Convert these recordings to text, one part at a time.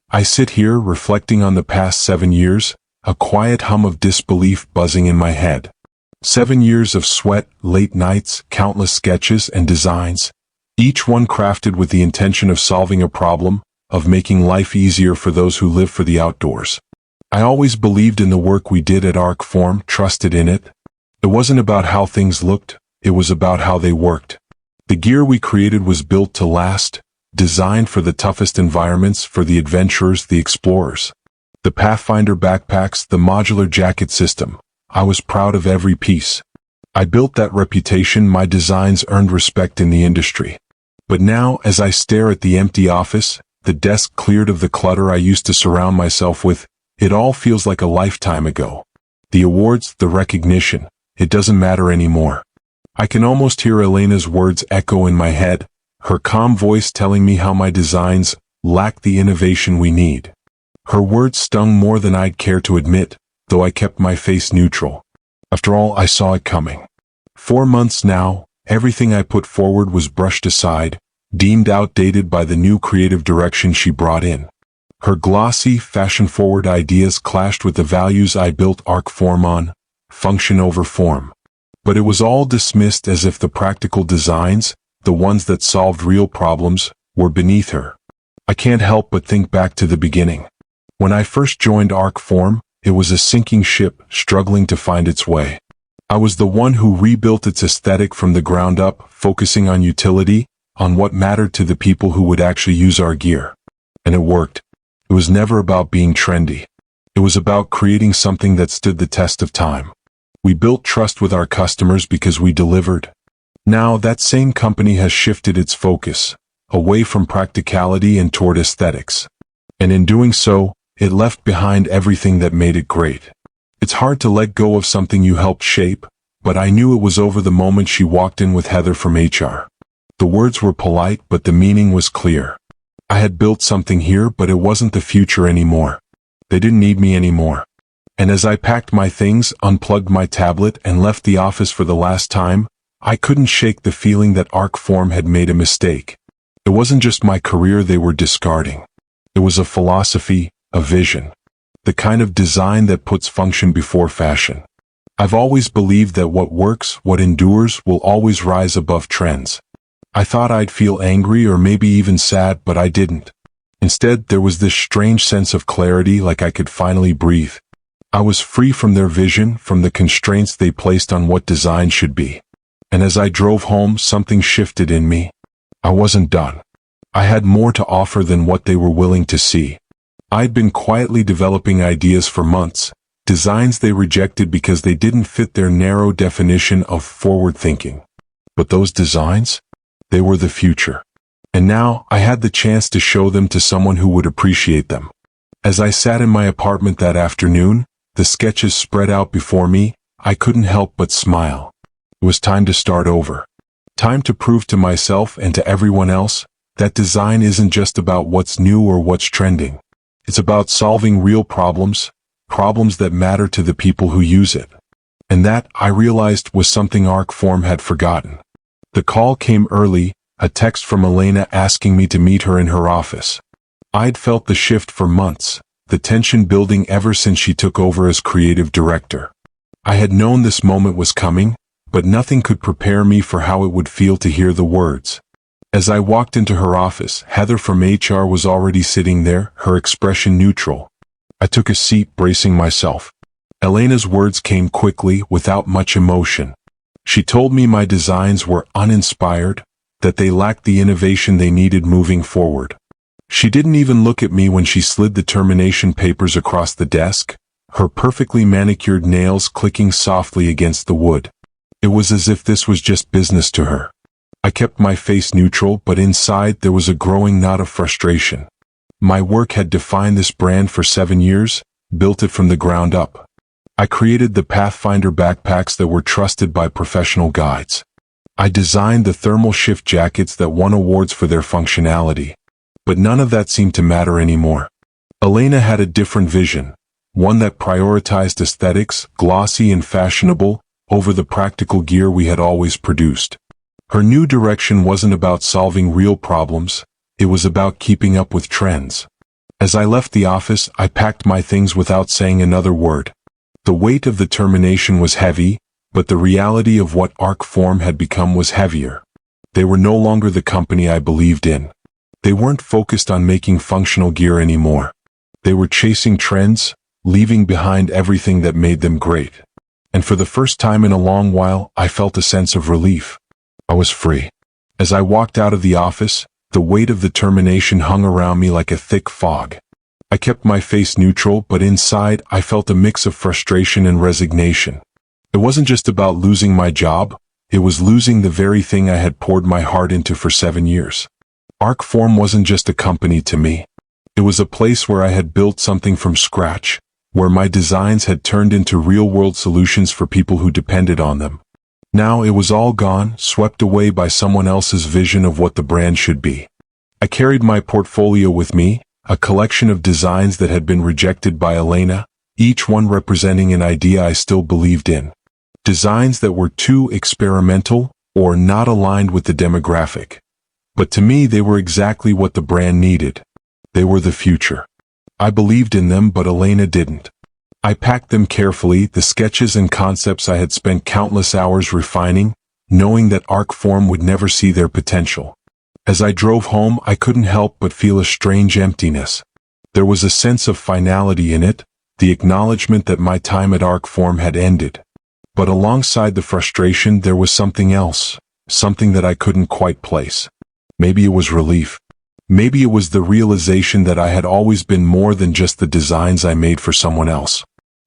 I sit here reflecting on the past 7 years, a quiet hum of disbelief buzzing in my head. 7 years of sweat, late nights, countless sketches and designs, each one crafted with the intention of solving a problem, of making life easier for those who live for the outdoors. I always believed in the work we did at Arc Form, trusted in it. It wasn't about how things looked, it was about how they worked. The gear we created was built to last, designed for the toughest environments, for the adventurers, the explorers. The Pathfinder backpacks, the modular jacket system. I was proud of every piece. I built that reputation, my designs earned respect in the industry. But now, as I stare at the empty office, the desk cleared of the clutter I used to surround myself with, it all feels like a lifetime ago. The awards, the recognition, it doesn't matter anymore. I can almost hear Elena's words echo in my head, her calm voice telling me how my designs lack the innovation we need. Her words stung more than I'd care to admit, though I kept my face neutral. After all, I saw it coming. 4 months now, everything I put forward was brushed aside, deemed outdated by the new creative direction she brought in. Her glossy, fashion-forward ideas clashed with the values I built Arc Form on, function over form. But it was all dismissed as if the practical designs, the ones that solved real problems, were beneath her. I can't help but think back to the beginning. When I first joined Arc Form, it was a sinking ship, struggling to find its way. I was the one who rebuilt its aesthetic from the ground up, focusing on utility, on what mattered to the people who would actually use our gear. And it worked. It was never about being trendy. It was about creating something that stood the test of time. We built trust with our customers because we delivered. Now that same company has shifted its focus, away from practicality and toward aesthetics. And in doing so, it left behind everything that made it great. It's hard to let go of something you helped shape, but I knew it was over the moment she walked in with Heather from HR. The words were polite, but the meaning was clear. I had built something here, but it wasn't the future anymore. They didn't need me anymore. And as I packed my things, unplugged my tablet, and left the office for the last time, I couldn't shake the feeling that Arc Form had made a mistake. It wasn't just my career they were discarding. It was a philosophy, a vision. The kind of design that puts function before fashion. I've always believed that what works, what endures, will always rise above trends. I thought I'd feel angry or maybe even sad, but I didn't. Instead, there was this strange sense of clarity, like I could finally breathe. I was free from their vision, from the constraints they placed on what design should be. And as I drove home, something shifted in me. I wasn't done. I had more to offer than what they were willing to see. I'd been quietly developing ideas for months, designs they rejected because they didn't fit their narrow definition of forward thinking. But those designs? They were the future. And now, I had the chance to show them to someone who would appreciate them. As I sat in my apartment that afternoon, the sketches spread out before me, I couldn't help but smile. It was time to start over. Time to prove to myself and to everyone else that design isn't just about what's new or what's trending. It's about solving real problems, problems that matter to the people who use it. And that, I realized, was something Arc Form had forgotten. The call came early, a text from Elena asking me to meet her in her office. I'd felt the shift for months, the tension building ever since she took over as creative director. I had known this moment was coming, but nothing could prepare me for how it would feel to hear the words. As I walked into her office, Heather from HR was already sitting there, her expression neutral. I took a seat, bracing myself. Elena's words came quickly, without much emotion. She told me my designs were uninspired, that they lacked the innovation they needed moving forward. She didn't even look at me when she slid the termination papers across the desk, her perfectly manicured nails clicking softly against the wood. It was as if this was just business to her. I kept my face neutral, but inside there was a growing knot of frustration. My work had defined this brand for 7 years, built it from the ground up. I created the Pathfinder backpacks that were trusted by professional guides. I designed the thermal shift jackets that won awards for their functionality. But none of that seemed to matter anymore. Elena had a different vision, one that prioritized aesthetics, glossy and fashionable, over the practical gear we had always produced. Her new direction wasn't about solving real problems, it was about keeping up with trends. As I left the office, I packed my things without saying another word. The weight of the termination was heavy, but the reality of what Arc Form had become was heavier. They were no longer the company I believed in. They weren't focused on making functional gear anymore. They were chasing trends, leaving behind everything that made them great. And for the first time in a long while, I felt a sense of relief. I was free. As I walked out of the office, the weight of the termination hung around me like a thick fog. I kept my face neutral, but inside I felt a mix of frustration and resignation. It wasn't just about losing my job, it was losing the very thing I had poured my heart into for 7 years. Arc Form wasn't just a company to me. It was a place where I had built something from scratch, where my designs had turned into real-world solutions for people who depended on them. Now it was all gone, swept away by someone else's vision of what the brand should be. I carried my portfolio with me, a collection of designs that had been rejected by Elena, each one representing an idea I still believed in. Designs that were too experimental or not aligned with the demographic. But to me they were exactly what the brand needed. They were the future. I believed in them, but Elena didn't. I packed them carefully, the sketches and concepts I had spent countless hours refining, knowing that Arc Form would never see their potential. As I drove home, I couldn't help but feel a strange emptiness. There was a sense of finality in it, the acknowledgement that my time at Arc Form had ended. But alongside the frustration, there was something else, something that I couldn't quite place. Maybe it was relief. Maybe it was the realization that I had always been more than just the designs I made for someone else.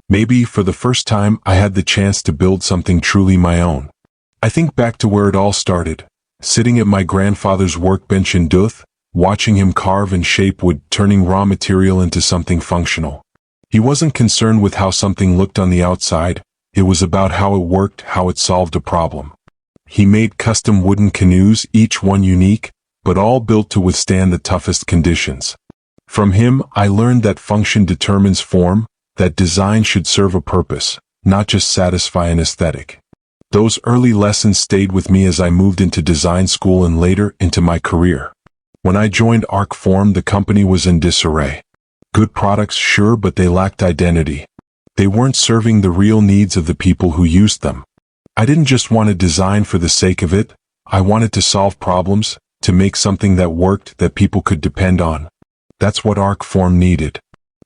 Maybe, for the first time, I had the chance to build something truly my own. I think back to where it all started, sitting at my grandfather's workbench in Duth, watching him carve and shape wood, turning raw material into something functional. He wasn't concerned with how something looked on the outside, it was about how it worked, how it solved a problem. He made custom wooden canoes, each one unique, but all built to withstand the toughest conditions. From him, I learned that function determines form, that design should serve a purpose, not just satisfy an aesthetic. Those early lessons stayed with me as I moved into design school and later into my career. When I joined Arc Form, the company was in disarray. Good products, sure, but they lacked identity. They weren't serving the real needs of the people who used them. I didn't just want to design for the sake of it, I wanted to solve problems, to make something that worked, that people could depend on. That's what Arc Form needed.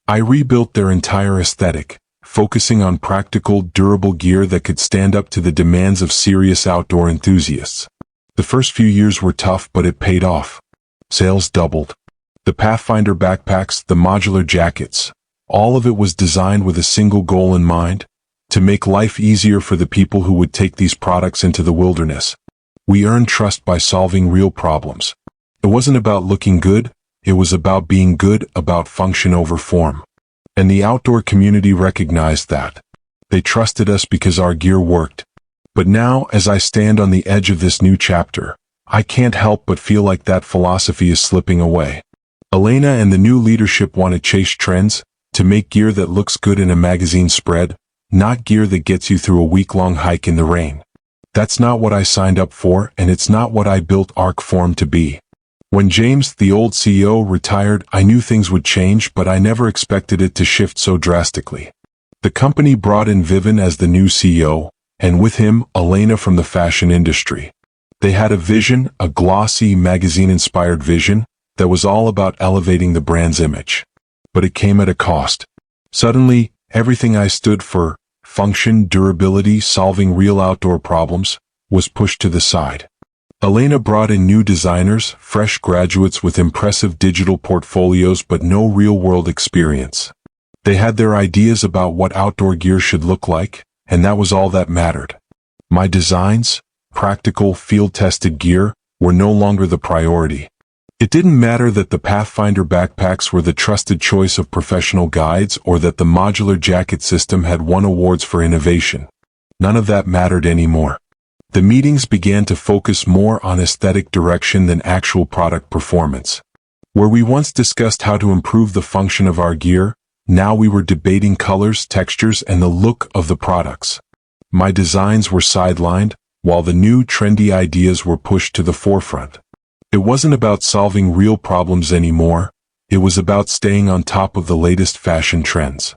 I rebuilt their entire aesthetic, focusing on practical, durable gear that could stand up to the demands of serious outdoor enthusiasts. The first few years were tough, but it paid off. Sales doubled. The Pathfinder backpacks, the modular jackets, all of it was designed with a single goal in mind, to make life easier for the people who would take these products into the wilderness. We earned trust by solving real problems. It wasn't about looking good, it was about being good, about function over form. And the outdoor community recognized that. They trusted us because our gear worked. But now, as I stand on the edge of this new chapter, I can't help but feel like that philosophy is slipping away. Elena and the new leadership want to chase trends, to make gear that looks good in a magazine spread, not gear that gets you through a week-long hike in the rain. That's not what I signed up for, and it's not what I built Arc Form to be. When James, the old CEO, retired, I knew things would change, but I never expected it to shift so drastically. The company brought in Vivin as the new CEO, and with him, Elena from the fashion industry. They had a vision, a glossy, magazine-inspired vision, that was all about elevating the brand's image. But it came at a cost. Suddenly, everything I stood for, function, durability, solving real outdoor problems, was pushed to the side. Elena brought in new designers, fresh graduates with impressive digital portfolios but no real-world experience. They had their ideas about what outdoor gear should look like, and that was all that mattered. My designs, practical, field-tested gear, were no longer the priority. It didn't matter that the Pathfinder backpacks were the trusted choice of professional guides or that the modular jacket system had won awards for innovation. None of that mattered anymore. The meetings began to focus more on aesthetic direction than actual product performance. Where we once discussed how to improve the function of our gear, now we were debating colors, textures, and the look of the products. My designs were sidelined, while the new trendy ideas were pushed to the forefront. It wasn't about solving real problems anymore, It was about staying on top of the latest fashion trends.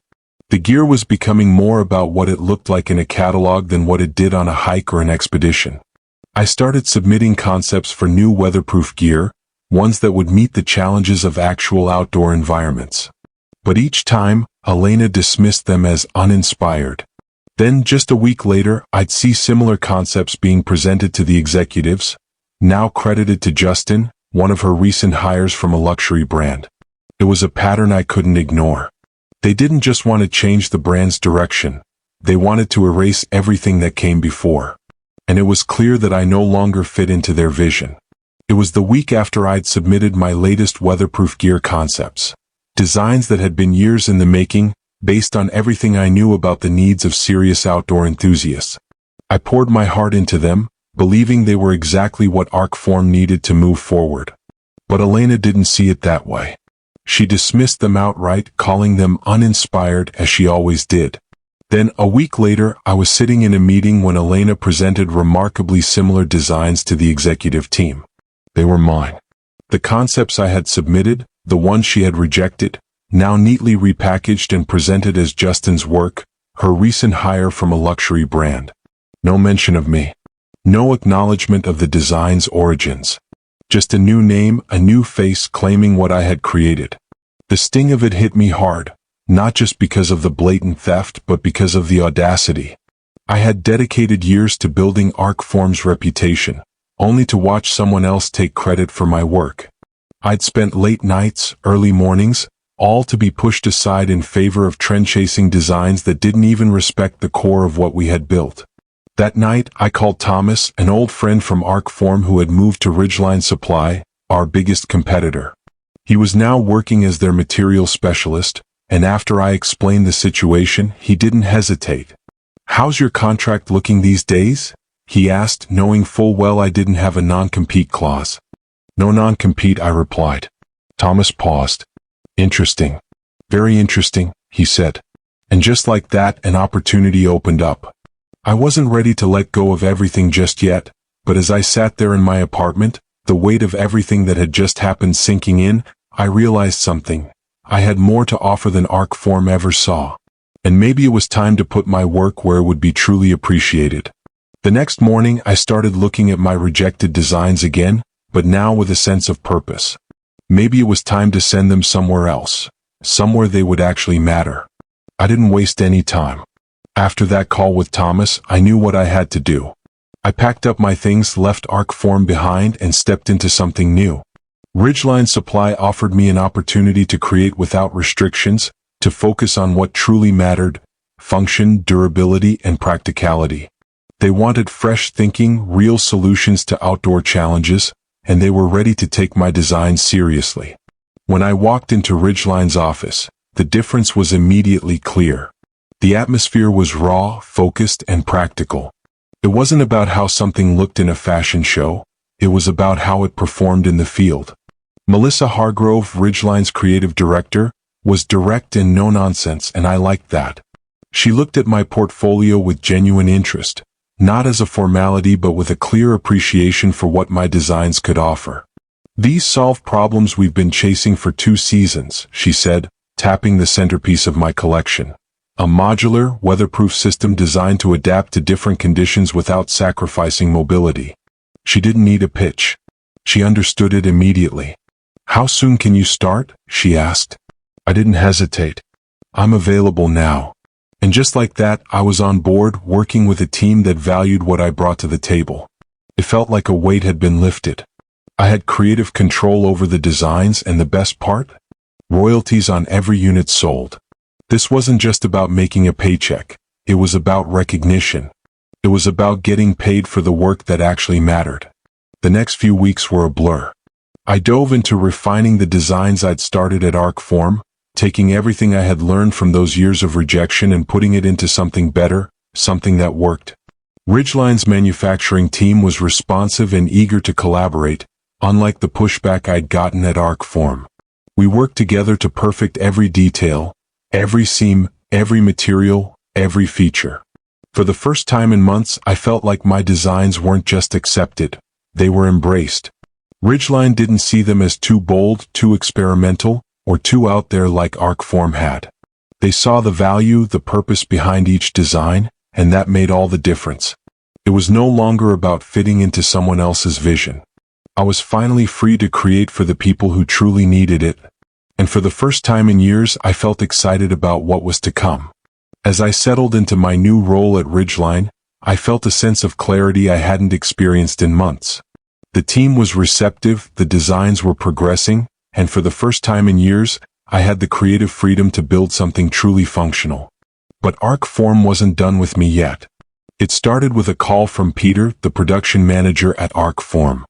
The gear was becoming more about what it looked like in a catalog than what it did on a hike or an expedition. I started submitting concepts for new weatherproof gear, ones that would meet the challenges of actual outdoor environments. But each time, Elena dismissed them as uninspired. Then, just a week later, I'd see similar concepts being presented to the executives, now credited to Justin, one of her recent hires from a luxury brand. It was a pattern I couldn't ignore. They didn't just want to change the brand's direction. They wanted to erase everything that came before. And it was clear that I no longer fit into their vision. It was the week after I'd submitted my latest weatherproof gear concepts. Designs that had been years in the making, based on everything I knew about the needs of serious outdoor enthusiasts. I poured my heart into them, believing they were exactly what Arcform needed to move forward. But Elena didn't see it that way. She dismissed them outright, calling them uninspired as she always did. Then, a week later, I was sitting in a meeting when Elena presented remarkably similar designs to the executive team. They were mine. The concepts I had submitted, the ones she had rejected, now neatly repackaged and presented as Justin's work, her recent hire from a luxury brand. No mention of me. No acknowledgement of the design's origins. Just a new name, a new face claiming what I had created. The sting of it hit me hard, not just because of the blatant theft but because of the audacity. I had dedicated years to building Arcform's reputation, only to watch someone else take credit for my work. I'd spent late nights, early mornings, all to be pushed aside in favor of trend-chasing designs that didn't even respect the core of what we had built. That night, I called Thomas, an old friend from Arcform who had moved to Ridgeline Supply, our biggest competitor. He was now working as their material specialist, and after I explained the situation, he didn't hesitate. "How's your contract looking these days?" he asked, knowing full well I didn't have a non-compete clause. "No non-compete," I replied. Thomas paused. "Interesting. Very interesting," he said. And just like that, an opportunity opened up. I wasn't ready to let go of everything just yet, but as I sat there in my apartment, the weight of everything that had just happened sinking in, I realized something. I had more to offer than Arcform ever saw. And maybe it was time to put my work where it would be truly appreciated. The next morning, I started looking at my rejected designs again, but now with a sense of purpose. Maybe it was time to send them somewhere else, somewhere they would actually matter. I didn't waste any time. After that call with Thomas, I knew what I had to do. I packed up my things, left Arcform behind, and stepped into something new. Ridgeline Supply offered me an opportunity to create without restrictions, to focus on what truly mattered: function, durability, and practicality. They wanted fresh thinking, real solutions to outdoor challenges, and they were ready to take my designs seriously. When I walked into Ridgeline's office, the difference was immediately clear. The atmosphere was raw, focused, and practical. It wasn't about how something looked in a fashion show, it was about how it performed in the field. Melissa Hargrove, Ridgeline's creative director, was direct and no-nonsense, and I liked that. She looked at my portfolio with genuine interest, not as a formality but with a clear appreciation for what my designs could offer. "These solve problems we've been chasing for 2 seasons, she said, tapping the centerpiece of my collection. A modular, weatherproof system designed to adapt to different conditions without sacrificing mobility. She didn't need a pitch. She understood it immediately. "How soon can you start?" she asked. I didn't hesitate. "I'm available now." And just like that, I was on board, working with a team that valued what I brought to the table. It felt like a weight had been lifted. I had creative control over the designs, and the best part? Royalties on every unit sold. This wasn't just about making a paycheck. It was about recognition. It was about getting paid for the work that actually mattered. The next few weeks were a blur. I dove into refining the designs I'd started at Arcform, taking everything I had learned from those years of rejection and putting it into something better, something that worked. Ridgeline's manufacturing team was responsive and eager to collaborate, unlike the pushback I'd gotten at Arcform. We worked together to perfect every detail, every seam, every material, every feature. For the first time in months, I felt like my designs weren't just accepted, they were embraced. Ridgeline didn't see them as too bold, too experimental, or two out there like Arcform had. They saw the value, the purpose behind each design, and that made all the difference. It was no longer about fitting into someone else's vision. I was finally free to create for the people who truly needed it. And for the first time in years, I felt excited about what was to come. As I settled into my new role at Ridgeline, I felt a sense of clarity I hadn't experienced in months. The team was receptive, the designs were progressing, and for the first time in years, I had the creative freedom to build something truly functional. But Arcform wasn't done with me yet. It started with a call from Peter, the production manager at Arcform.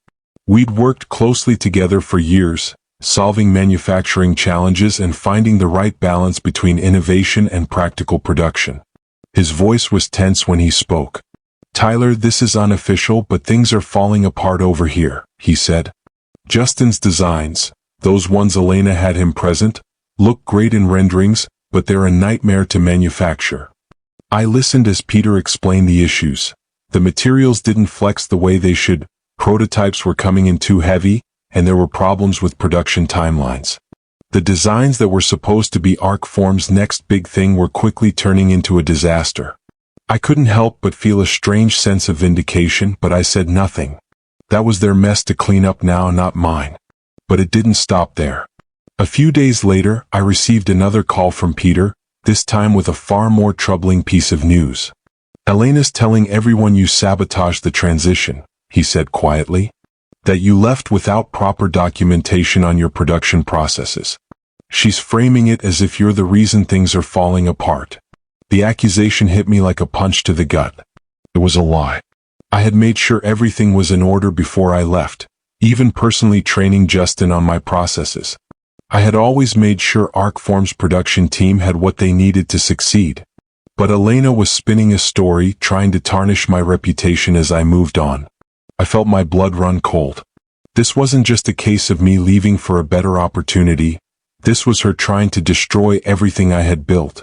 We'd worked closely together for years, solving manufacturing challenges and finding the right balance between innovation and practical production. His voice was tense when he spoke. "Tyler, this is unofficial, but things are falling apart over here," he said. "Justin's designs, those ones Elena had him present, look great in renderings, but they're a nightmare to manufacture." I listened as Peter explained the issues. The materials didn't flex the way they should, prototypes were coming in too heavy, and there were problems with production timelines. The designs that were supposed to be Arcform's next big thing were quickly turning into a disaster. I couldn't help but feel a strange sense of vindication, but I said nothing. That was their mess to clean up now, not mine. But it didn't stop there. A few days later, I received another call from Peter, this time with a far more troubling piece of news. "Elena's telling everyone you sabotaged the transition," he said quietly. "That you left without proper documentation on your production processes. She's framing it as if you're the reason things are falling apart." The accusation hit me like a punch to the gut. It was a lie. I had made sure everything was in order before I left, even personally training Justin on my processes. I had always made sure Arcform's production team had what they needed to succeed. But Elena was spinning a story, trying to tarnish my reputation as I moved on. I felt my blood run cold. This wasn't just a case of me leaving for a better opportunity. This was her trying to destroy everything I had built.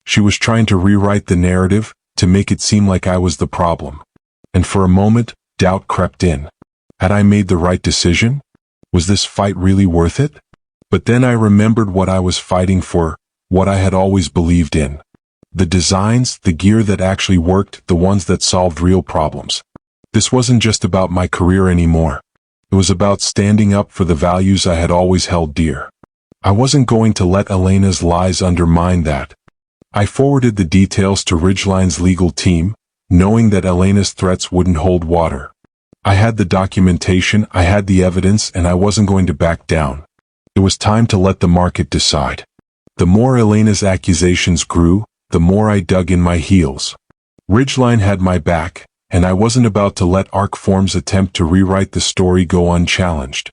She was trying to rewrite the narrative, to make it seem like I was the problem. And for a moment, doubt crept in. Had I made the right decision? Was this fight really worth it? But then I remembered what I was fighting for, what I had always believed in. The designs, the gear that actually worked, the ones that solved real problems. This wasn't just about my career anymore. It was about standing up for the values I had always held dear. I wasn't going to let Elena's lies undermine that. I forwarded the details to Ridgeline's legal team, knowing that Elena's threats wouldn't hold water. I had the documentation, I had the evidence, and I wasn't going to back down. It was time to let the market decide. The more Elena's accusations grew, the more I dug in my heels. Ridgeline had my back, and I wasn't about to let Arcform's attempt to rewrite the story go unchallenged.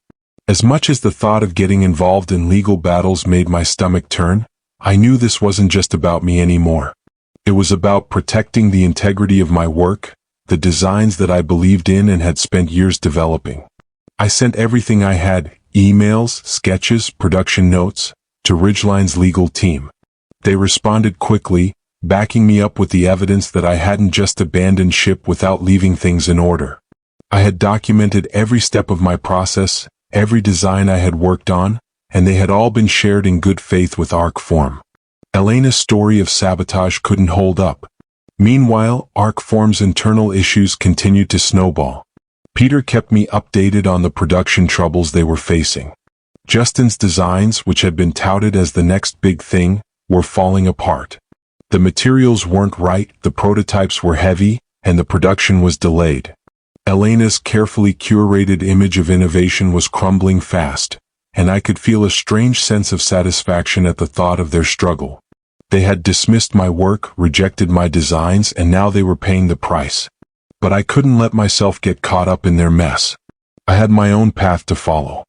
As much as the thought of getting involved in legal battles made my stomach turn, I knew this wasn't just about me anymore. It was about protecting the integrity of my work, the designs that I believed in and had spent years developing. I sent everything I had, emails, sketches, production notes, to Ridgeline's legal team. They responded quickly, backing me up with the evidence that I hadn't just abandoned ship without leaving things in order. I had documented every step of my process, every design I had worked on, and they had all been shared in good faith with Arcform. Elena's story of sabotage couldn't hold up. Meanwhile, Arcform's internal issues continued to snowball. Peter kept me updated on the production troubles they were facing. Justin's designs, which had been touted as the next big thing, were falling apart. The materials weren't right, the prototypes were heavy, and the production was delayed. Elena's carefully curated image of innovation was crumbling fast, and I could feel a strange sense of satisfaction at the thought of their struggle. They had dismissed my work, rejected my designs, and now they were paying the price. But I couldn't let myself get caught up in their mess. I had my own path to follow.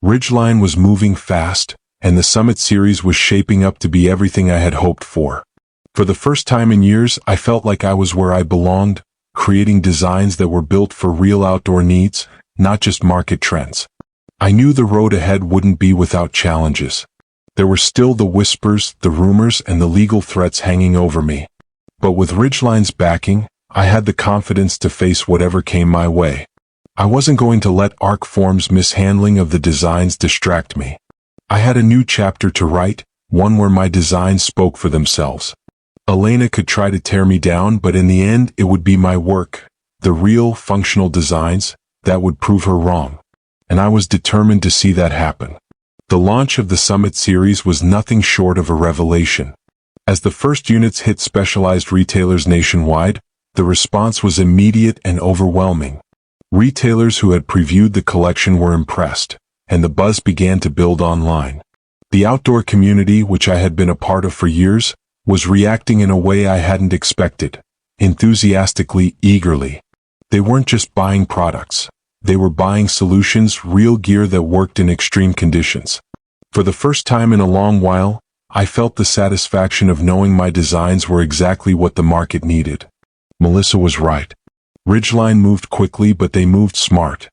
Ridgeline was moving fast, and the Summit Series was shaping up to be everything I had hoped for. For the first time in years, I felt like I was where I belonged, creating designs that were built for real outdoor needs, not just market trends. I knew the road ahead wouldn't be without challenges. There were still the whispers, the rumors, and the legal threats hanging over me. But with Ridgeline's backing, I had the confidence to face whatever came my way. I wasn't going to let Arcform's mishandling of the designs distract me. I had a new chapter to write, one where my designs spoke for themselves. Elena could try to tear me down, but in the end it would be my work, the real, functional designs, that would prove her wrong. And I was determined to see that happen. The launch of the Summit series was nothing short of a revelation. As the first units hit specialized retailers nationwide, the response was immediate and overwhelming. Retailers who had previewed the collection were impressed, and the buzz began to build online. The outdoor community, which I had been a part of for years, was reacting in a way I hadn't expected, enthusiastically, eagerly. They weren't just buying products. They were buying solutions, real gear that worked in extreme conditions. For the first time in a long while, I felt the satisfaction of knowing my designs were exactly what the market needed. Melissa was right. Ridgeline moved quickly, but they moved smart.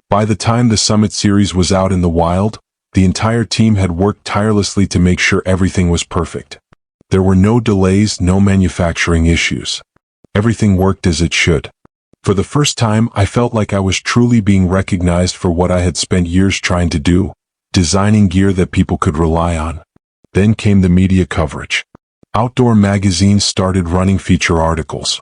By the time the Summit series was out in the wild, the entire team had worked tirelessly to make sure everything was perfect. There were no delays, no manufacturing issues. Everything worked as it should. For the first time, I felt like I was truly being recognized for what I had spent years trying to do, designing gear that people could rely on. Then came the media coverage. Outdoor magazines started running feature articles.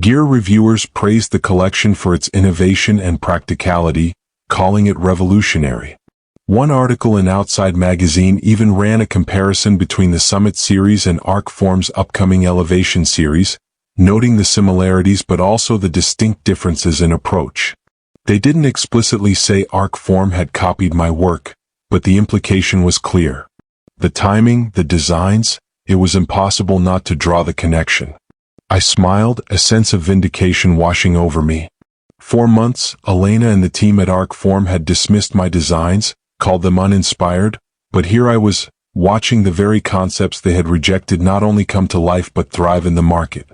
Gear reviewers praised the collection for its innovation and practicality, calling it revolutionary. One article in Outside magazine even ran a comparison between the Summit series and Arcform's upcoming Elevation series, noting the similarities but also the distinct differences in approach. They didn't explicitly say Arcform had copied my work, but the implication was clear. The timing, the designs, it was impossible not to draw the connection. I smiled, a sense of vindication washing over me. For months, Elena and the team at Arcform had dismissed my designs, called them uninspired, but here I was, watching the very concepts they had rejected not only come to life but thrive in the market.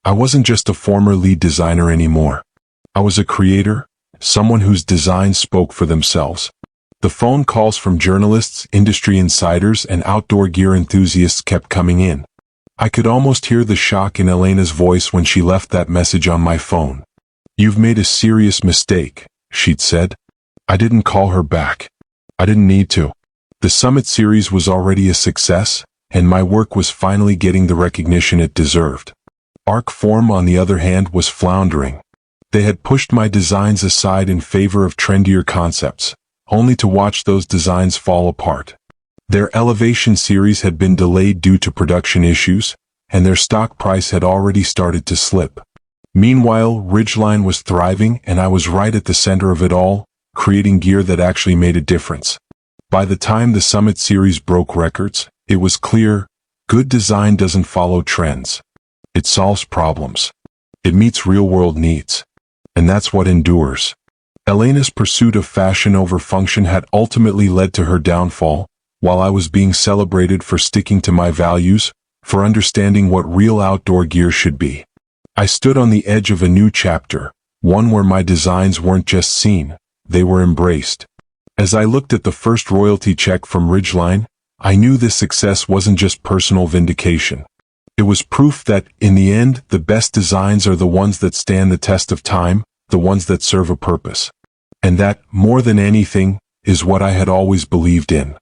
I wasn't just a former lead designer anymore. I was a creator, someone whose designs spoke for themselves. The phone calls from journalists, industry insiders, and outdoor gear enthusiasts kept coming in. I could almost hear the shock in Elena's voice when she left that message on my phone. "You've made a serious mistake," she'd said. I didn't call her back. I didn't need to. The Summit series was already a success, and my work was finally getting the recognition it deserved. Arcform, on the other hand, was floundering. They had pushed my designs aside in favor of trendier concepts, only to watch those designs fall apart. Their Elevation series had been delayed due to production issues, and their stock price had already started to slip. Meanwhile, Ridgeline was thriving, and I was right at the center of it all, creating gear that actually made a difference. By the time the Summit series broke records, it was clear, good design doesn't follow trends. It solves problems. It meets real-world needs. And that's what endures. Elena's pursuit of fashion over function had ultimately led to her downfall, while I was being celebrated for sticking to my values, for understanding what real outdoor gear should be. I stood on the edge of a new chapter, one where my designs weren't just seen, they were embraced. As I looked at the first royalty check from Ridgeline, I knew this success wasn't just personal vindication. It was proof that, in the end, the best designs are the ones that stand the test of time, the ones that serve a purpose. And that, more than anything, is what I had always believed in.